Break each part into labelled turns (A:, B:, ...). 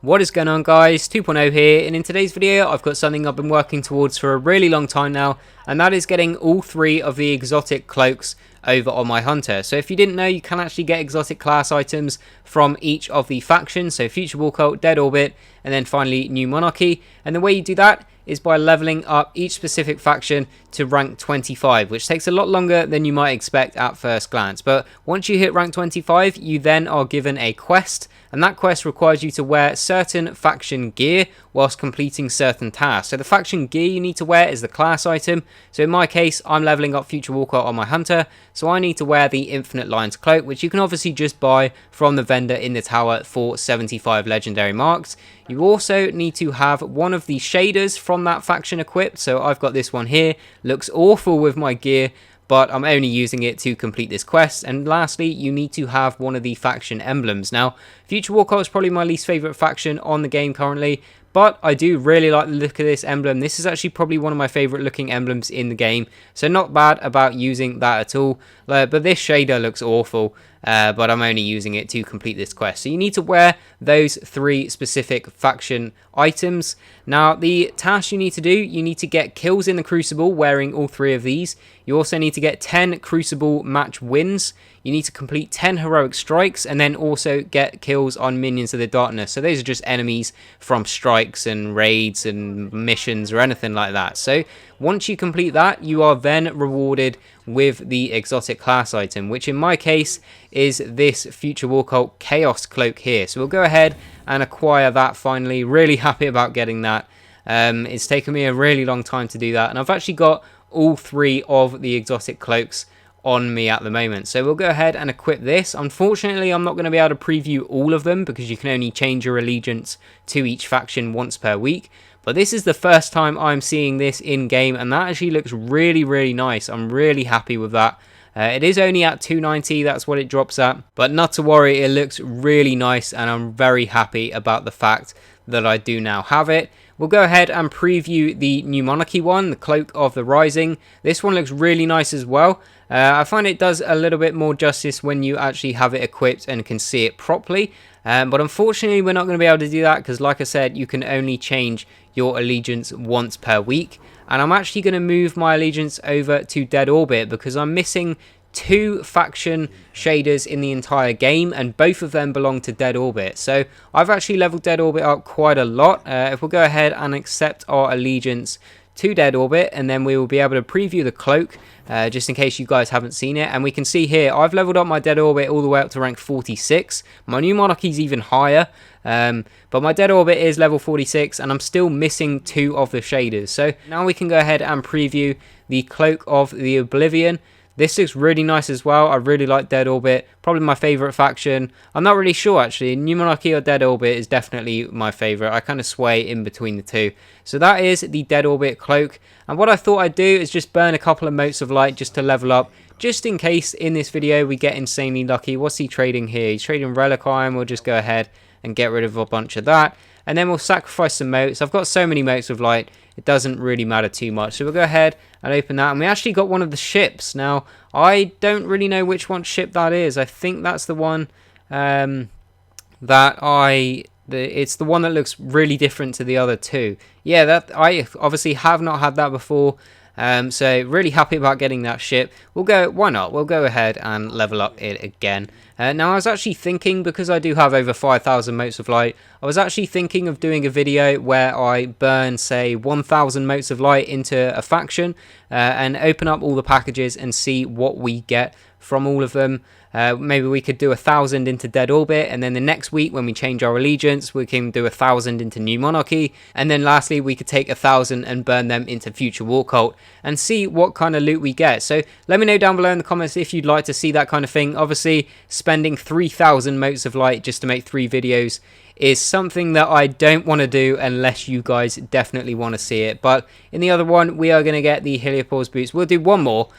A: What is going on, guys? 2.0 here, and in today's video I've got something I've been working towards for a really long time now, and that is getting all three of the exotic cloaks over on my hunter. So if you didn't know, you can actually get exotic class items from each of the factions, so Future War Cult, Dead Orbit, and then finally New Monarchy. And the way you do that is by leveling up each specific faction to rank 25, which takes a lot longer than you might expect at first glance. But once you hit rank 25, you then are given a quest, and that quest requires you to wear certain faction gear whilst completing certain tasks. So the faction gear you need to wear is the class item. So in my case, I'm leveling up Future Walker on my hunter, so I need to wear the Infinite Lines cloak, which you can obviously just buy from the vendor in the tower for 75 legendary marks. You also need to have one of the shaders from that faction equipped. So I've got this one here, looks awful with my gear, but I'm only using it to complete this quest. And lastly, you need to have one of the faction emblems. Now, Future War Cult is probably my least favourite faction on the game currently, but I do really like the look of this emblem. This is actually probably one of my favourite looking emblems in the game, so not bad about using that at all. But this shader looks awful, but I'm only using it to complete this quest. So you need to wear those three specific faction items. Now, the task you need to do, you need to get kills in the Crucible wearing all three of these. You also need to get 10 Crucible match wins. You need to complete 10 heroic strikes, and then also get kills on minions of the darkness. So those are just enemies from strikes and raids and missions or anything like that. So once you complete that, you are then rewarded with the exotic class item, which in my case is this Future War Cult Chaos Cloak here. So we'll go ahead and acquire that finally. Really happy about getting that. It's taken me a really long time to do that, and I've actually got all three of the exotic cloaks on me at the moment. So we'll go ahead and equip this. Unfortunately, I'm not going to be able to preview all of them because you can only change your allegiance to each faction once per week. But this is the first time I'm seeing this in game, and that actually looks really nice. I'm really happy with that. It is only at 290, that's what it drops at, but not to worry, it looks really nice, and I'm very happy about the fact that I do now have it. We'll go ahead and preview the New Monarchy one, the Cloak of the Rising. This one looks really nice as well. I find it does a little bit more justice when you actually have it equipped and can see it properly. But unfortunately, we're not going to be able to do that because, like I said, you can only change your allegiance once per week. And I'm actually going to move my allegiance over to Dead Orbit because I'm missing 2 faction shaders in the entire game, and both of them belong to Dead Orbit. So I've actually leveled Dead Orbit up quite a lot. If we'll go ahead and accept our allegiance to Dead Orbit, and then we will be able to preview the cloak just in case you guys haven't seen it. And we can see here I've leveled up my Dead Orbit all the way up to rank 46. My New Monarchy's even higher, but my Dead Orbit is level 46, and I'm still missing 2 of the shaders. So now we can go ahead and preview the Cloak of the Oblivion. This looks really nice as well. I really like Dead Orbit, probably my favourite faction. I'm not really sure actually, New Monarchy or Dead Orbit is definitely my favourite. I kind of sway in between the two. So that is the Dead Orbit Cloak, and what I thought I'd do is just burn a couple of motes of light just to level up, just in case in this video we get insanely lucky. What's he trading here? He's trading Relic Iron. We'll just go ahead and get rid of a bunch of that, and then we'll sacrifice some motes. I've got so many motes of light, it doesn't really matter too much. So we'll go ahead and open that, and we actually got one of the ships. Now, I don't really know which one ship that is. I think that's the one it's the one that looks really different to the other two. Yeah, that I obviously have not had that before. So really happy about getting that ship. Why not? We'll go ahead and level up it again. Now I was actually thinking, because I do have over 5,000 motes of light, I was actually thinking of doing a video where I burn, say, 1,000 motes of light into a faction and open up all the packages and see what we get from all of them. Maybe we could do 1,000 into Dead Orbit, and then the next week when we change our allegiance, we can do 1,000 into New Monarchy, and then lastly we could take 1,000 and burn them into Future War Cult and see what kind of loot we get. So let me know down below in the comments if you'd like to see that kind of thing. Obviously, spending 3,000 motes of light just to make 3 videos is something that I don't want to do unless you guys definitely want to see it. But in the other one, we are going to get the Heliopause Boots. We'll do one more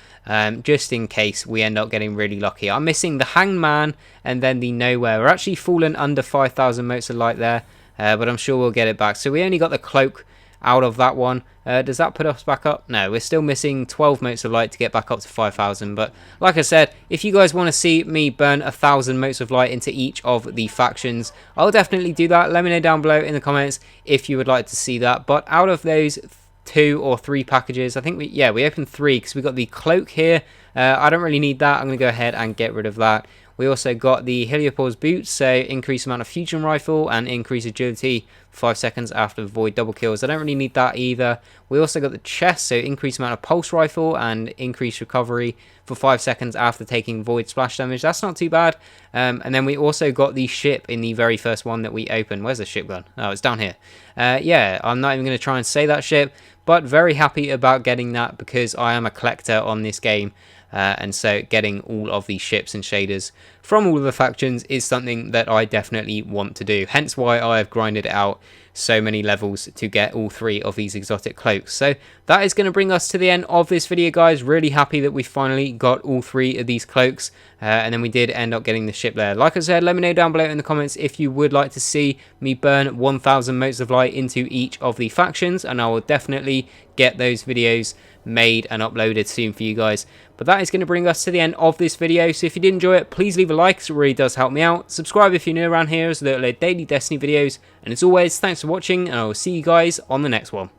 A: just in case we end up getting really lucky. I'm missing the Hangman and then the Nowhere. We're actually fallen under 5,000 motes of light there, but I'm sure we'll get it back. So we only got the Cloak out of that one. Does that put us back up? No, we're still missing 12 motes of light to get back up to 5,000. But like I said, if you guys want to see me burn 1,000 motes of light into each of the factions, I'll definitely do that. Let me know down below in the comments if you would like to see that. But out of those 2 or 3 packages, I think we opened 3 because we got the cloak here. I don't really need that. I'm going to go ahead and get rid of that. We also got the Heliopause Boots, so increased amount of fusion rifle and increased agility 5 seconds after void double kills. I don't really need that either. We also got the chest, so increased amount of pulse rifle and increased recovery for 5 seconds after taking void splash damage. That's not too bad. And then we also got the ship in the very first one that we opened. Where's the ship gone? Oh, it's down here. Yeah, I'm not even going to try and say that ship, but very happy about getting that because I am a collector on this game. And so getting all of these ships and shaders from all of the factions is something that I definitely want to do. Hence why I have grinded out so many levels to get all 3 of these exotic cloaks. So that is going to bring us to the end of this video, guys. Really happy that we finally got all 3 of these cloaks. And then we did end up getting the ship there. Like I said, let me know down below in the comments if you would like to see me burn 1,000 motes of light into each of the factions. And I will definitely get those videos made and uploaded soon for you guys. But that is going to bring us to the end of this video. So if you did enjoy it, please leave a like, because it really does help me out. Subscribe if you're new around here, as there are daily Destiny videos. And as always, thanks for watching, and I will see you guys on the next one.